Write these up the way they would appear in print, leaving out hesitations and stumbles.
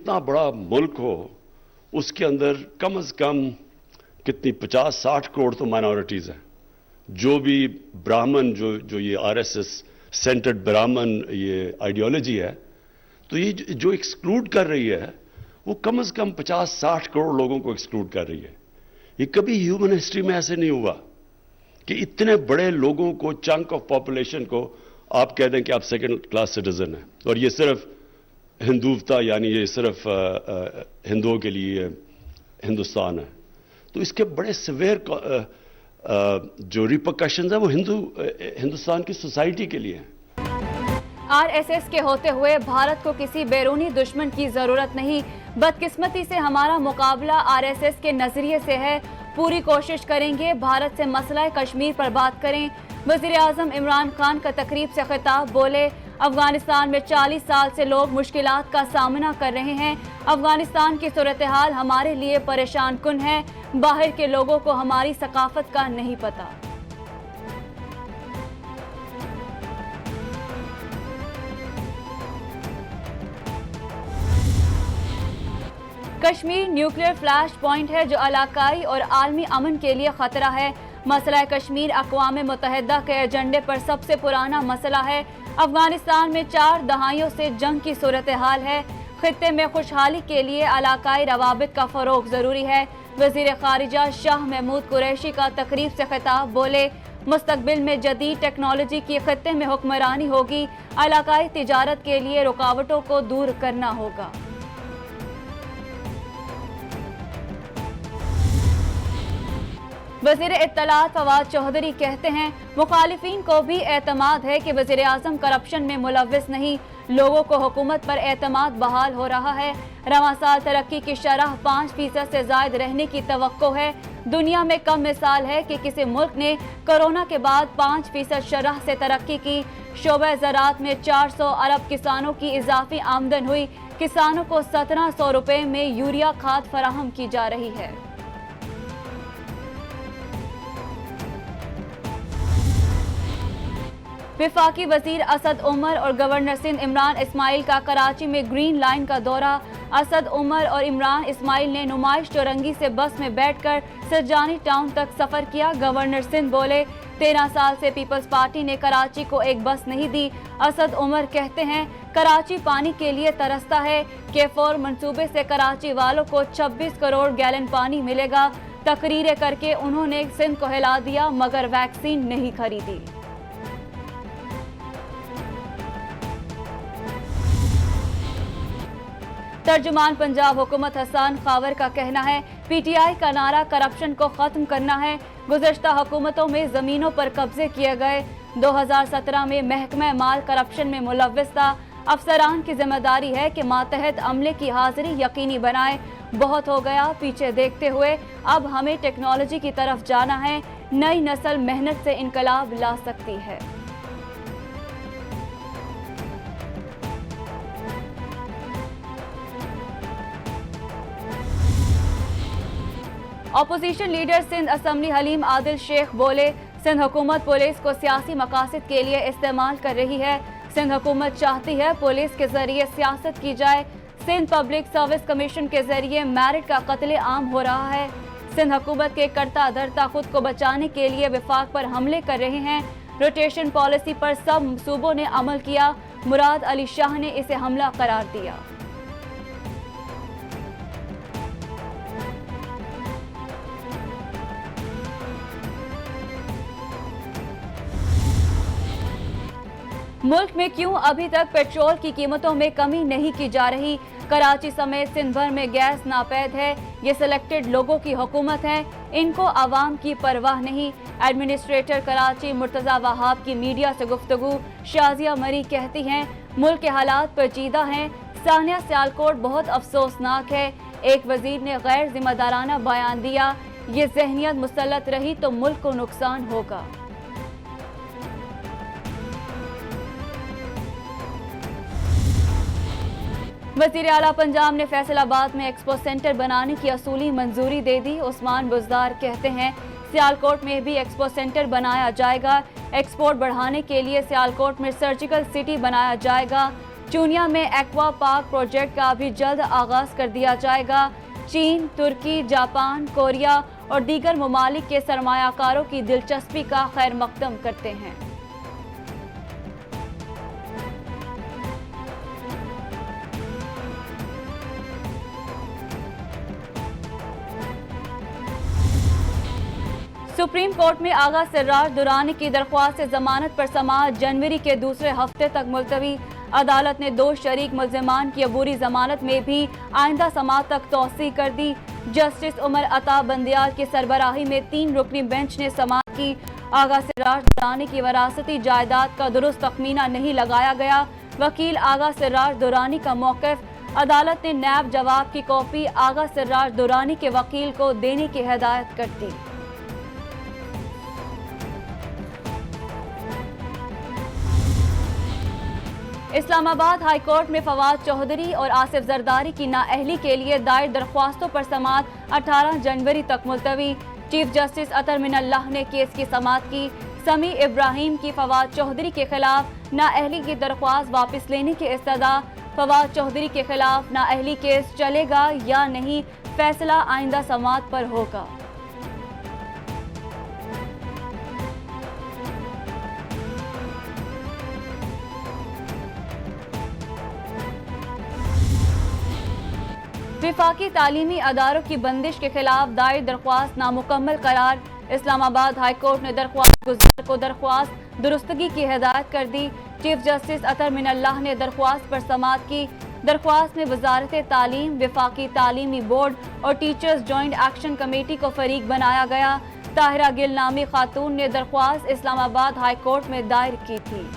इतना बड़ा मुल्क हो, उसके अंदर कम से कम कितनी 50-60 करोड़ तो माइनॉरिटीज हैं। जो भी ब्राह्मण, जो ये आरएसएस सेंटर्ड ब्राह्मण ये आइडियोलॉजी है, तो ये जो एक्सक्लूड कर रही है वो कम से कम 50-60 करोड़ लोगों को एक्सक्लूड कर रही है। ये कभी ह्यूमन हिस्ट्री में ऐसे नहीं हुआ कि इतने बड़े लोगों को, चंक ऑफ पॉपुलेशन को आप कह दें कि आप सेकंड क्लास सिटीजन हैं। और ये सिर्फ हिंदुत्वता, यानी ये सिर्फ हिंदुओं के लिए हिंदुस्तान है। तो इसके बड़े सिवियर जो रिपरकशंस है वो हिंदुस्तान की सोसाइटी के लिए हैं। आरएसएस के होते हुए भारत को किसी बैरूनी दुश्मन की जरूरत नहीं। बदकिस्मती से हमारा मुकाबला आरएसएस के नजरिए से है। पूरी कोशिश करेंगे भारत से मसला कश्मीर पर बात करें। वजीर आजम इमरान खान का तकरीब से खिताब, बोले अफगानिस्तान में 40 साल से लोग मुश्किलात का सामना कर रहे हैं। अफगानिस्तान की सूरत हाल हमारे लिए परेशान कुन है। बाहर के लोगों को हमारी सकाफत का नहीं पता। कश्मीर न्यूक्लियर फ्लैश पॉइंट है जो इलाकाई और आलमी अमन के लिए खतरा है। मसला कश्मीर अक़वाम मुत्तहिदा के एजेंडे पर सबसे पुराना मसला है। अफगानिस्तान में 4 दहाइयों से जंग की सूरत हाल है। खित्ते में खुशहाली के लिए इलाकाई रवाबित का फरोग जरूरी है। वजीर खारिजा शाह महमूद कुरैशी का तकरीब से खिताब, बोले मुस्तकबिल में जदीद टेक्नोलॉजी की खित्ते में हुक्मरानी होगी। इलाकाई तिजारत के लिए रुकावटों को दूर करना होगा। वज़ीर इत्तलात फवाद चौधरी कहते हैं मुखालिफिन को भी एतमाद है कि वज़ीर आज़म करप्शन में मुलव्विस नहीं। लोगों को हुकूमत पर एतमाद बहाल हो रहा है। रवां साल तरक्की की शरह 5% से ज़ायद रहने की तवक्को है। दुनिया में कम मिसाल है कि किसी मुल्क ने कोरोना के बाद 5% शरह से तरक्की की। शोबे ज़राअत में 400 अरब किसानों की इजाफी आमदन हुई। किसानों को 1700 रुपये में यूरिया खाद फराहम की जा रही है। विफाकी वजीर असद उमर और गवर्नर सिंध इमरान इस्माइल का कराची में ग्रीन लाइन का दौरा। असद उमर और इमरान इस्माइल ने नुमाइश चौरंगी से बस में बैठकर सरजानी टाउन तक सफर किया। गवर्नर सिंध बोले 13 साल से पीपल्स पार्टी ने कराची को एक बस नहीं दी। असद उमर कहते हैं कराची पानी के लिए तरसता है। K4 मंसूबे से कराची वालों को 26 करोड़ गैलन पानी मिलेगा। तकरीरें करके उन्होंने सिंध को हिला दिया मगर वैक्सीन नहीं खरीदी। तर्जुमान पंजाब हुकूमत हसन खावर का कहना है PTI का नारा करप्शन को खत्म करना है। गुज़श्ता हुकूमतों में जमीनों पर कब्जे किए गए। 2017 में महकमा माल करप्शन में मुलव्विस था। अफसरान की जिम्मेदारी है कि मातहत अमले की हाजिरी यकीनी बनाए। बहुत हो गया पीछे देखते हुए, अब हमें टेक्नोलॉजी की तरफ जाना है। नई नस्ल मेहनत से इनकलाब ला सकती है। Opposition leader Sindh assembly Haleem Adil Sheikh बोले सिंध हुकूमत पुलिस को सियासी मकासद के लिए इस्तेमाल कर रही है। सिंध हुकूमत चाहती है पुलिस के जरिए सियासत की जाए। सिंध पब्लिक सर्विस कमीशन के जरिए मैरिट का कत्ले आम हो रहा है। सिंध हुकूमत के करता धरता खुद को बचाने के लिए विफाक पर हमले कर रहे हैं। रोटेशन पॉलिसी पर सब सूबों ने अमल किया। मुराद अली शाह ने इसे हमला करार दिया। मुल्क में क्यों अभी तक पेट्रोल की कीमतों में कमी नहीं की जा रही? कराची समेत सिंध भर में गैस नापैद है। ये सिलेक्टेड लोगों की हुकूमत है, इनको आवाम की परवाह नहीं। एडमिनिस्ट्रेटर कराची मुर्तजा वहाब की मीडिया से गुफ्तगू। शाजिया मरी कहती हैं मुल्क के हालात पेचीदा हैं। सानिया सियालकोट बहुत अफसोसनाक है। एक वजीर ने गैर जिम्मेदाराना बयान दिया। ये जहनियत मुसल्लत रही तो मुल्क को नुकसान होगा। वज़ीर आला पंजाब ने फैसलाबाद में एक्सपो सेंटर बनाने की असूली मंजूरी दे दी। उस्मान बुज़दार कहते हैं सियालकोट में भी एक्सपो सेंटर बनाया जाएगा। एक्सपोर्ट बढ़ाने के लिए सियालकोट में सर्जिकल सिटी बनाया जाएगा। चूनिया में एक्वा पार्क प्रोजेक्ट का भी जल्द आगाज कर दिया जाएगा। चीन, तुर्की, जापान, कोरिया और दीगर ममालिक के सरमायाकारों की दिलचस्पी का खैर मकदम करते हैं। सुप्रीम कोर्ट में आगा सिर्राज दुरानी की दरख्वास्त से जमानत पर समाअत जनवरी के दूसरे हफ्ते तक मुलतवी। अदालत ने 2 शरीक मुल्जिमान की अबूरी जमानत में भी आइंदा समाअत तक तौसी कर दी। जस्टिस उमर अता बंदियाल की सरबराही में 3 रुकनी बेंच ने समाअत की। आगा सिर्राज दुरानी की वरासती जायदाद का दुरुस्त तखमीना नहीं लगाया गया। वकील आगा सिर्राज दुरानी का मौक़िफ़, अदालत ने नैब जवाब की कॉपी आगा सिर्राज दुरानी के वकील को देने की हिदायत कर दी। इस्लामाबाद हाई कोर्ट में फवाद चौधरी और आसिफ जरदारी की नाअहली के लिए दायर दरख्वास्तों पर समाअत 18 जनवरी तक मुलतवी। चीफ जस्टिस अतर मिनल्लाह ने केस की समाअत की। समी इब्राहिम की फवाद चौधरी के खिलाफ नाअहली की दरख्वास्त वापस लेने की इस्तदा। फवाद चौधरी के खिलाफ नाअहली केस चलेगा या नहीं, फैसला आइंदा समाअत पर होगा। विफाकी तालीमी अदारों की बंदिश के खिलाफ दायर दरख्वास्त नामुकम्मल करार। इस्लामाबाद हाई कोर्ट ने दरख्वास्त गुज़ार को दरख्वास्त दुरुस्तगी की हिदायत कर दी। चीफ जस्टिस अतर मिनल्लाह ने दरख्वास्त पर समाअत की। दरख्वास्त में वजारत तालीम, विफाकी तालीमी बोर्ड और टीचर्स जॉइंट एक्शन कमेटी को फरीक बनाया गया। ताहिरा गिल नामी खातून ने दरख्वास्त इस्लामाबाद हाई कोर्ट में दायर की थी।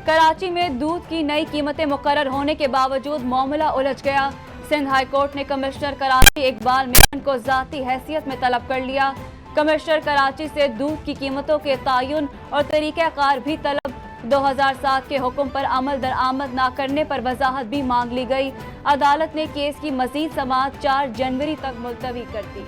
कराची में दूध की नई कीमतें मुकर्रर होने के बावजूद मामला उलझ गया। सिंध हाई कोर्ट ने कमिश्नर कराची इकबाल मेमन को ज़ाती हैसियत में तलब कर लिया। कमिश्नर कराची से दूध की कीमतों के तयन और तरीक़ाकार भी तलब। 2007 के हुक्म पर अमल दरामद न करने पर वजाहत भी मांग ली गई। अदालत ने केस की मजीद समाअत 4 जनवरी तक मुलतवी कर दी।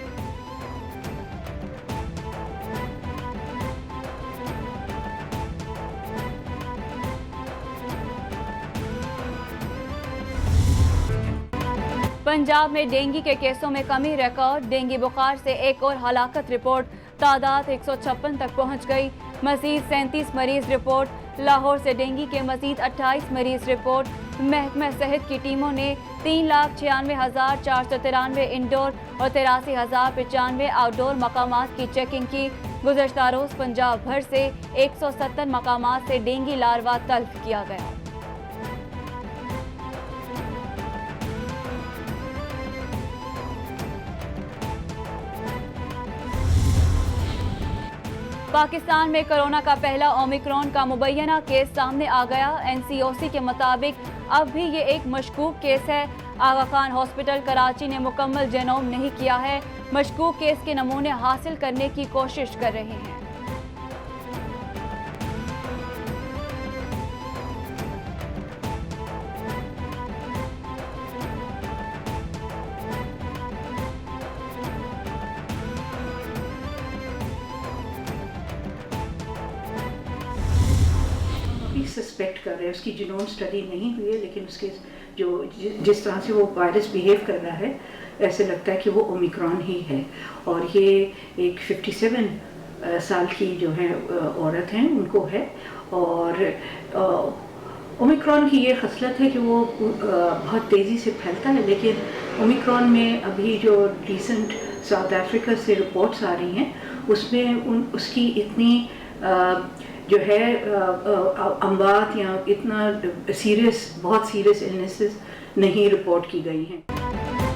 पंजाब में डेंगू के केसों में कमी रिकॉर्ड। डेंगू बुखार से एक और हलाकत रिपोर्ट। तादाद 156 तक पहुंच गई। मजीद 37 मरीज रिपोर्ट। लाहौर से डेंगू के मजीद 28 मरीज रिपोर्ट। महकमा सेहत की टीमों ने 3,96,493 इंडोर और 83,095 आउटडोर मकामात की चेकिंग की। गुज़श्ता रोज पंजाब भर से 170 मकामात से डेंगू लार्वा तल्फ किया गया। पाकिस्तान में कोरोना का पहला ओमिक्रॉन का मुबैना केस सामने आ गया। NCOC के मुताबिक अब भी ये एक मशकूक केस है। आगा खान हॉस्पिटल कराची ने मुकम्मल जेनोम नहीं किया है। मशकूक केस के नमूने हासिल करने की कोशिश कर रहे हैं। सस्पेक्ट कर रहे हैं, उसकी जीनोम स्टडी नहीं हुई है, लेकिन उसके जो जिस तरह से वो वायरस बिहेव कर रहा है ऐसे लगता है कि वो ओमिक्रॉन ही है। और ये एक 57 साल की जो है औरत हैं उनको है। और ओमिक्रॉन की ये खसलत है कि वो बहुत तेज़ी से फैलता है, लेकिन ओमिक्रॉन में अभी जो रिसेंट साउथ अफ्रीका से रिपोर्ट्स आ रही हैं उसमें उसकी इतनी जो है अमवात या इतना बहुत सीरियस इलनेसेस नहीं रिपोर्ट की गई हैं।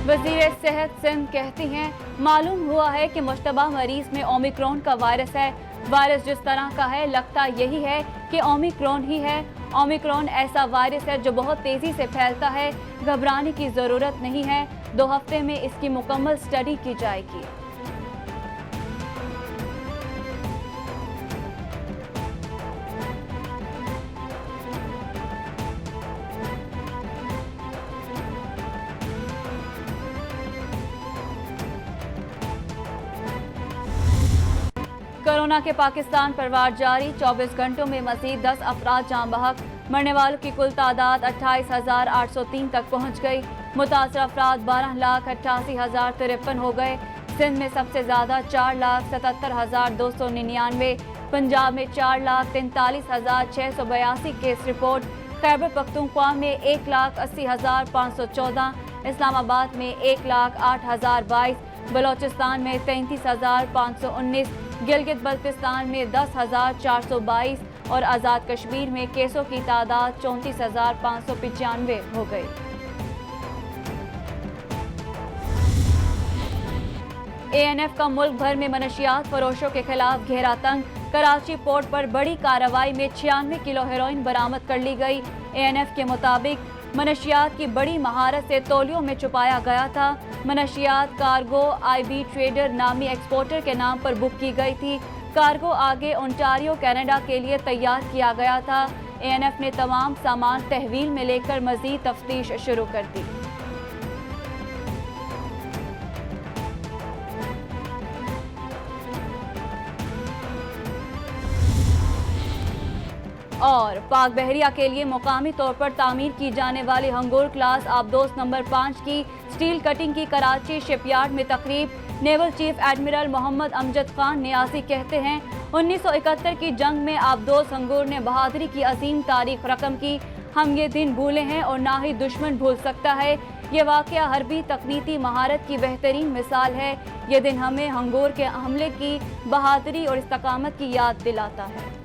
वज़ीर सेहत सिंध कहती हैं, मालूम हुआ है कि मुश्तबा मरीज में ओमिक्रॉन का वायरस है। वायरस जिस तरह का है लगता यही है कि ओमिक्रॉन ही है। ओमिक्रॉन ऐसा वायरस है जो बहुत तेज़ी से फैलता है। घबराने की ज़रूरत नहीं है। 2 हफ्ते में इसकी मुकम्मल स्टडी की जाएगी। कोरोना के पाकिस्तान पर वार जारी, 24 घंटों में मजीद 10 अफराद जान बहक। मरने वालों की कुल तादाद 28,803 तक पहुँच गई। मुतासर अफराद 12,88,053 हो गए। सिंध में सबसे ज़्यादा 4,77,299, पंजाब में 4,43,682 केस रिपोर्ट, खैबर पख्तूनख्वा में 1,80,514, इस्लामाबाद में 1,08,022, बलोचिस्तान में 33,519, गिलगित बल्तिस्तान में 10,422 और आज़ाद कश्मीर में केसों की तादाद 34,595 हो गई। ANF का मुल्क भर में मनशियात फरोशों के खिलाफ घेरा तंग। कराची पोर्ट पर बड़ी कार्रवाई में 96 किलो हेरोइन बरामद कर ली गई। ANF के मुताबिक मनशियात की बड़ी महारत से तौलियों में छुपाया गया था। मनशियात कार्गो IB ट्रेडर नामी एक्सपोर्टर के नाम पर बुक की गई थी। कार्गो आगे ओंटारियो कनाडा के लिए तैयार किया गया था। ANF ने तमाम सामान तहवील में लेकर मजीद तफ्तीश शुरू कर दी। और पाक बहरिया के लिए मुकामी तौर पर तामीर की जाने वाली हंगोर क्लास आबदोस नंबर 5 की स्टील कटिंग की कराची शिपयार्ड में तकरीब। Naval chief admiral Mohammad Amjad Khan Niazi कहते हैं 1971 की जंग में आबदोस हंगोर ने बहादुरी की अजीम तारीख रकम की। हम ये दिन भूले हैं और ना ही दुश्मन भूल सकता है। ये वाक़या हरबी तकनीकी महारत की बेहतरीन मिसाल है। ये दिन हमें हंगोर के हमले की बहादुरी और इस्तकामत की याद दिलाता है।